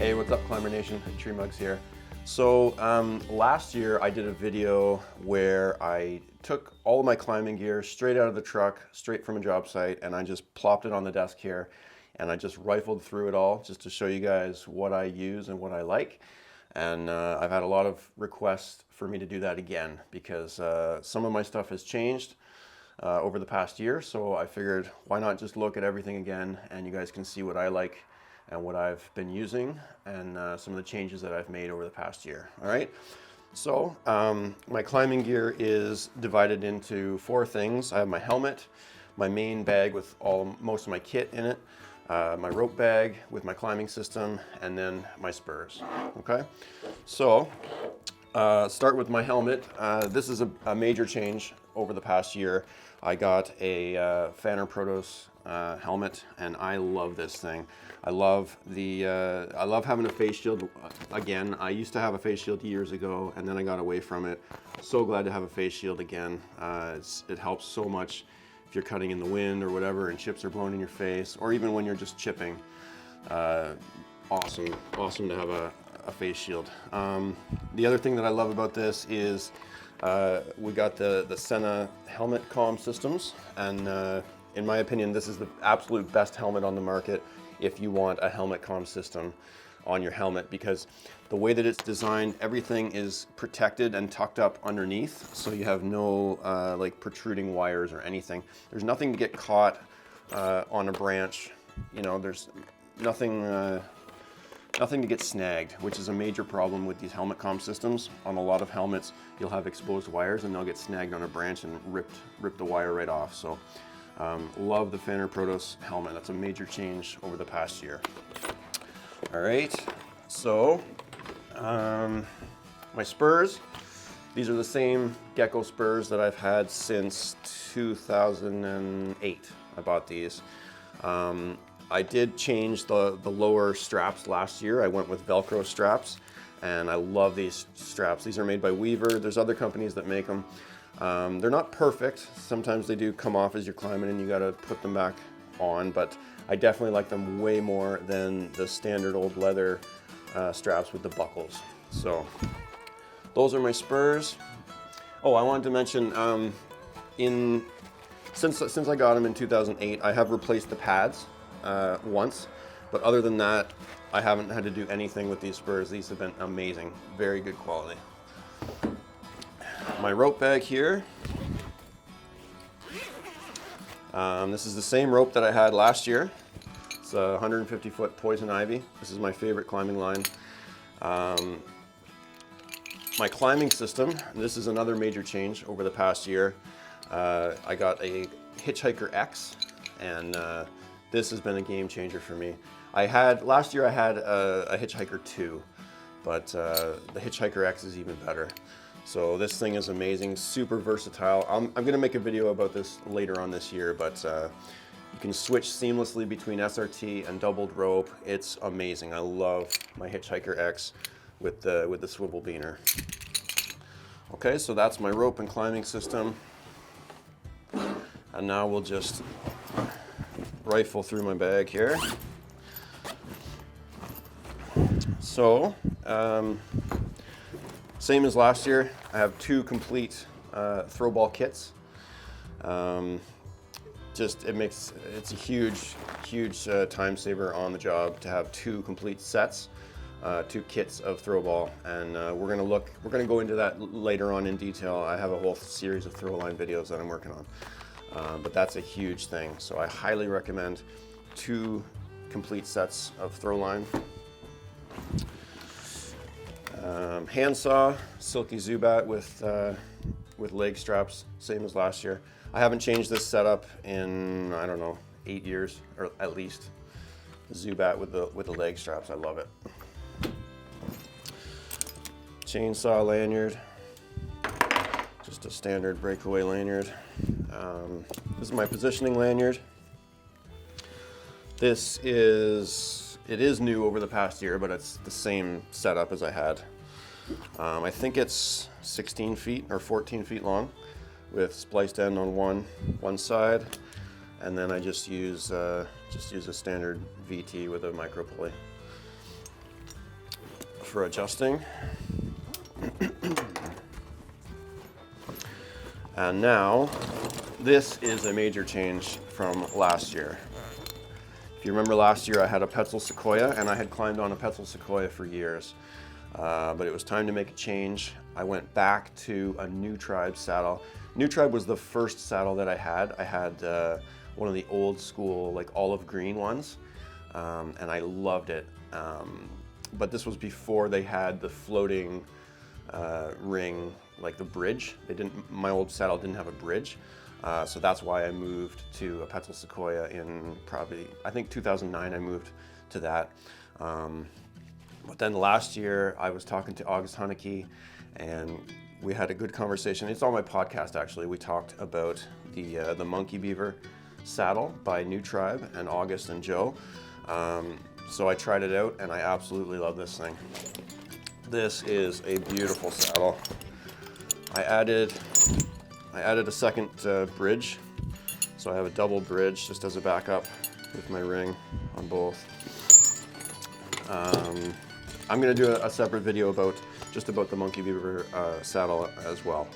Hey, what's up, Climber Nation? Tree Mugs here. So last year I did a video where I took all of my climbing gear straight out of the truck, straight from a job site, and I just plopped it on the desk here, and I just rifled through it all just to show you guys what I use and what I like. And I've had a lot of requests for me to do that again because some of my stuff has changed over the past year, so I figured why not just look at everything again and you guys can see what I like and what I've been using and some of the changes that I've made over the past year. All right, so my climbing gear is divided into 4 things. I have my helmet, my main bag with most of my kit in it, my rope bag with my climbing system, and then my Spurs. Okay, so start with my helmet. This is a major change over the past year. I got a Fanner Protos helmet, and I love this thing. I love having a face shield. Again, I used to have a face shield years ago, and then I got away from it. So glad to have a face shield again. It helps so much if you're cutting in the wind or whatever, and chips are blowing in your face, or even when you're just chipping. Awesome to have a face shield. The other thing that I love about this is we got the Senna helmet comm systems, and in my opinion, this is the absolute best helmet on the market if you want a helmet comm system on your helmet, because the way that it's designed, everything is protected and tucked up underneath, so you have no like protruding wires or anything. There's nothing to get caught on a branch. You know, there's nothing to get snagged, which is a major problem with these helmet comm systems. On a lot of helmets, you'll have exposed wires and they'll get snagged on a branch and rip the wire right off. So love the Fanner Protos helmet. That's a major change over the past year. All right, so my Spurs, these are the same Gecko Spurs that I've had since 2008. I bought these. I did change the lower straps last year. I went with Velcro straps, and I love these straps. These are made by Weaver. There's other companies that make them. They're not perfect. Sometimes they do come off as you're climbing and you gotta put them back on, but I definitely like them way more than the standard old leather straps with the buckles. So those are my Spurs. Oh, I wanted to mention, since I got them in 2008, I have replaced the pads once, but other than that, I haven't had to do anything with these Spurs. These have been amazing, very good quality. My rope bag here. This is the same rope that I had last year. It's a 150-foot Poison Ivy. This is my favorite climbing line. My climbing system, this is another major change over the past year. I got a Hitchhiker X, and this has been a game changer for me. Last year I had a Hitchhiker 2, but the Hitchhiker X is even better. So this thing is amazing, super versatile. I'm gonna make a video about this later on this year, but you can switch seamlessly between SRT and doubled rope. It's amazing. I love my Hitchhiker X with the swivel beaner. Okay, so that's my rope and climbing system. And now we'll just rifle through my bag here. So, same as last year, I have 2 complete throw ball kits. It's a huge time saver on the job to have 2 complete sets, 2 kits of throw ball, and we're gonna go into that later on in detail. I have a whole series of throw line videos that I'm working on, but that's a huge thing. So I highly recommend 2 complete sets of throw line. Handsaw, silky Zubat with leg straps, same as last year. I haven't changed this setup in, I don't know, 8 years, or at least. Zubat with the leg straps, I love it. Chainsaw lanyard, just a standard breakaway lanyard. This is my positioning lanyard. It is new over the past year, but it's the same setup as I had. I think it's 16 feet or 14 feet long with spliced end on one side, and then I just use a standard VT with a micro pulley. for adjusting. And now, this is a major change from last year. If you remember last year, I had a Petzl Sequoia, and I had climbed on a Petzl Sequoia for years. But it was time to make a change. I went back to a New Tribe saddle. New Tribe was the first saddle that I had. I had one of the old school, like olive green ones, and I loved it. But this was before they had the floating ring, like the bridge. My old saddle didn't have a bridge. So that's why I moved to a Petzl Sequoia in probably, I think 2009 I moved to that. But then last year I was talking to August Haneke, and we had a good conversation. It's on my podcast actually. We talked about the Monkey Beaver saddle by New Tribe and August and Joe. So I tried it out and I absolutely love this thing. This is a beautiful saddle. I added a second bridge, so I have a double bridge just as a backup with my ring on both. I'm going to do a separate video about the Monkey Beaver saddle as well.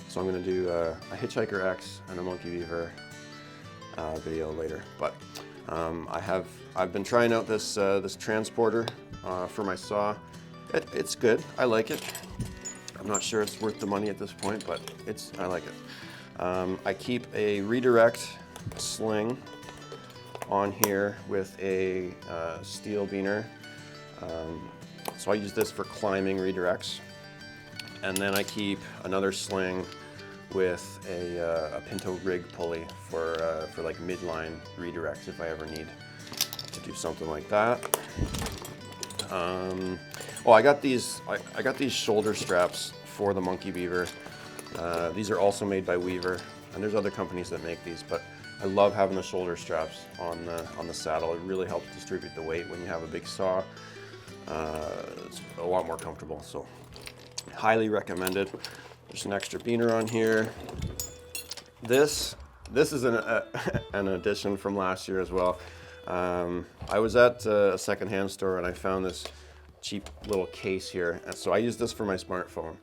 So I'm going to do a Hitchhiker X and a Monkey Beaver video later. But I've been trying out this transporter for my saw. It's good. I like it. I'm not sure it's worth the money at this point, but I like it. I keep a redirect sling on here with a steel beaner. So I use this for climbing redirects. And then I keep another sling with a Pinto rig pulley for like midline redirects if I ever need to do something like that. Oh, I got these shoulder straps for the Monkey Beaver. These are also made by Weaver, and there's other companies that make these, but I love having the shoulder straps on the saddle. It really helps distribute the weight when you have a big saw. It's a lot more comfortable, so highly recommended. There's an extra beaner on here. This is an addition from last year as well. I was at a secondhand store and I found this cheap little case here, and so I use this for my smartphone.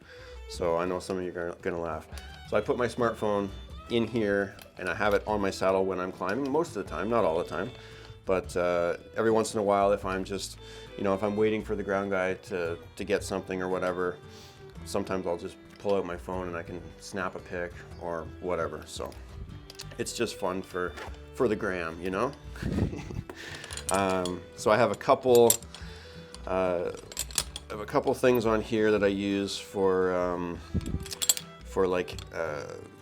So I know some of you are gonna laugh. So I put my smartphone in here and I have it on my saddle when I'm climbing, most of the time, not all the time. But every once in a while, if I'm just, if I'm waiting for the ground guy to get something or whatever, sometimes I'll just pull out my phone and I can snap a pic or whatever. So it's just fun for the gram, So I have a couple things on here that I use for like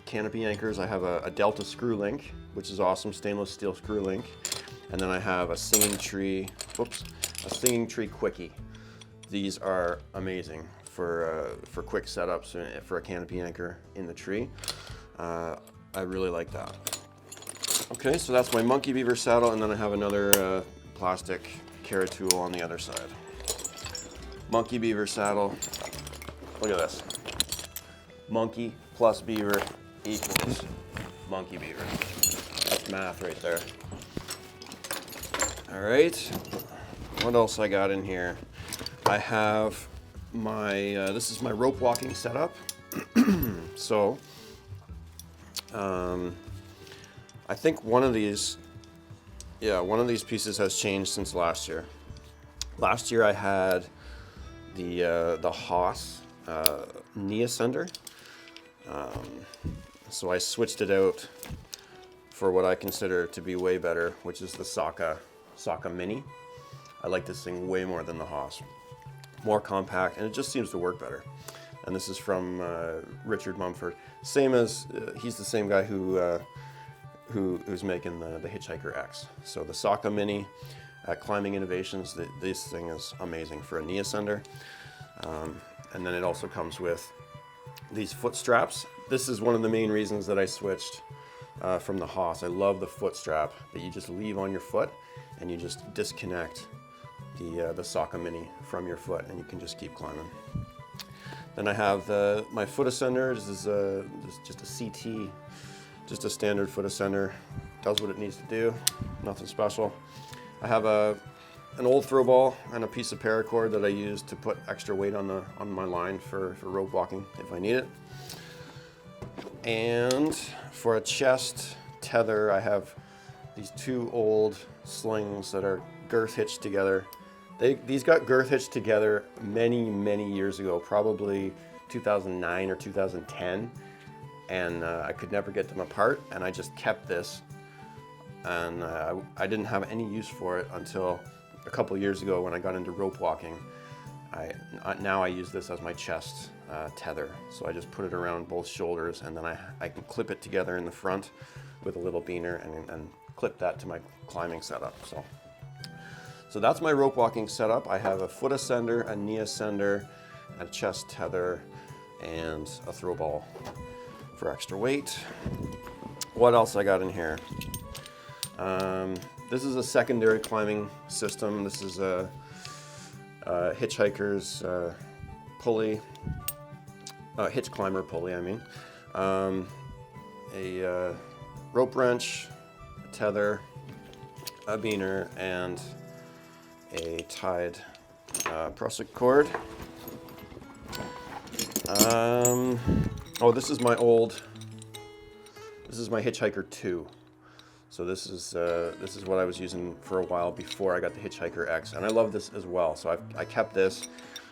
canopy anchors. I have a Delta screw link, which is awesome, stainless steel screw link. And then I have a Singing Tree Quickie. These are amazing for quick setups for a canopy anchor in the tree. I really like that. Okay, so that's my Monkey Beaver saddle, and then I have another plastic carrot tool on the other side. Monkey Beaver saddle. Look at this. Monkey plus beaver equals Monkey Beaver. That's math right there. All right, what else I got in here? I have this is my rope walking setup. So, I think one of these pieces has changed since last year. Last year I had the Haas knee ascender. So I switched it out for what I consider to be way better, which is the Saka Mini. I like this thing way more than the Haas. More compact, and it just seems to work better. And this is from Richard Mumford. Same as he's the same guy who's making the Hitchhiker X. So the Saka Mini at Climbing Innovations. This thing is amazing for a knee ascender. And then it also comes with these foot straps. This is one of the main reasons that I switched from the Haas. I love the foot strap that you just leave on your foot, and you just disconnect the Saka Mini from your foot, and you can just keep climbing. Then I have my foot ascender. This is just a CT, just a standard foot ascender. Does what it needs to do, nothing special. I have a an old throw ball and a piece of paracord that I use to put extra weight on my line for rope walking if I need it. And for a chest tether, I have these two old slings that are girth hitched together. These got girth hitched together many years ago, probably 2009 or 2010, and I could never get them apart, and I just kept this, and I didn't have any use for it until a couple years ago when I got into rope walking. Now I use this as my chest tether, so I just put it around both shoulders, and then I can clip it together in the front with a little beaner and clip that to my climbing setup. So that's my rope walking setup. I have a foot ascender, a knee ascender, a chest tether, and a throw ball for extra weight. What else I got in here? This is a secondary climbing system. This is a Hitchhiker's pulley, hitch climber pulley, I mean. A rope wrench, a tether, a beaner, and a tied prusik cord. Oh, this is my Hitchhiker 2. So this is what I was using for a while before I got the Hitchhiker X, and I love this as well. So I kept this.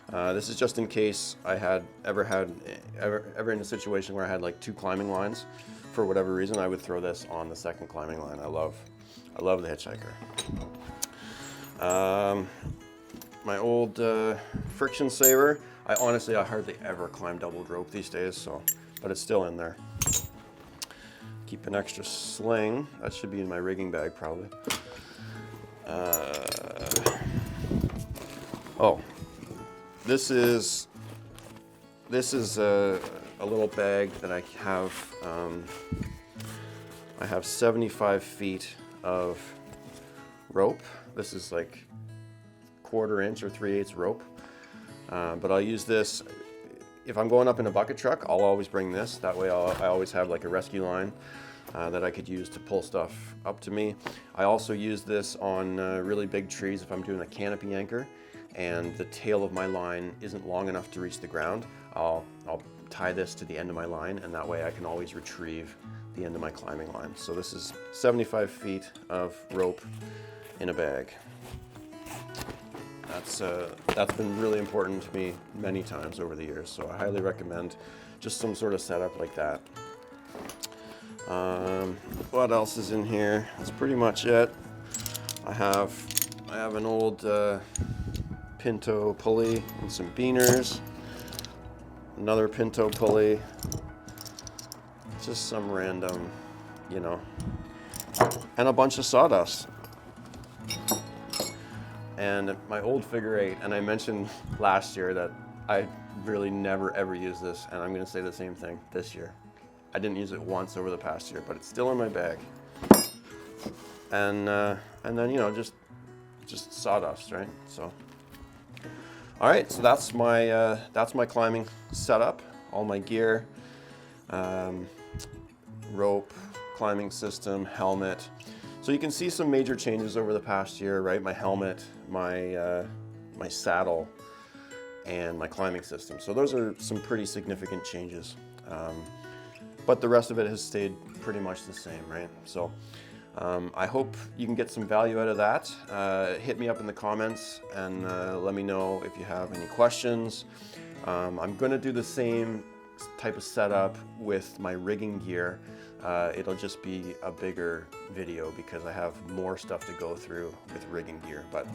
This is just in case I had ever in a situation where I had like 2 climbing lines. For whatever reason, I would throw this on the second climbing line. I love the Hitchhiker. My old friction saver. I hardly ever climb double rope these days, but it's still in there. Keep an extra sling. That should be in my rigging bag probably. Oh, this is a little bag that I have. I have 75 feet of rope. This is like 1/4 inch or 3/8 rope. But I'll use this if I'm going up in a bucket truck. I'll always bring this. That way I always have like a rescue line that I could use to pull stuff up to me. I also use this on really big trees if I'm doing a canopy anchor and the tail of my line isn't long enough to reach the ground. I'll tie this to the end of my line, and that way I can always retrieve the end of my climbing line. So this is 75 feet of rope in a bag. That's been really important to me many times over the years, so I highly recommend just some sort of setup like that. What else is in here? That's pretty much it. I have an old Pinto Pulley and some beaners, another Pinto Pulley, just some random, and a bunch of sawdust. And my old figure 8, and I mentioned last year that I really never ever use this, and I'm going to say the same thing this year. I didn't use it once over the past year, but it's still in my bag. And then just sawdust, right? So, all right, so that's my climbing setup, all my gear, rope, climbing system, helmet. So you can see some major changes over the past year, right? My helmet, my saddle, and my climbing system. So those are some pretty significant changes. But the rest of it has stayed pretty much the same, right? So I hope you can get some value out of that. Hit me up in the comments and let me know if you have any questions. I'm gonna do the same type of setup with my rigging gear. It'll just be a bigger video because I have more stuff to go through with rigging gear, but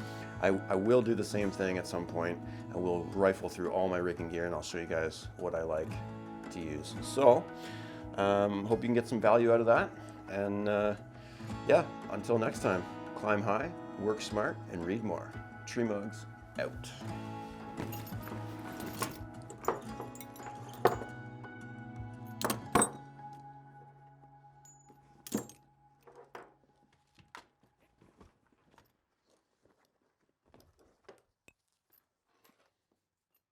I will do the same thing at some point, and we'll rifle through all my rigging gear and I'll show you guys what I like to use. So hope you can get some value out of that, and yeah, until next time, climb high, work smart, and read more. Tree Mugs out.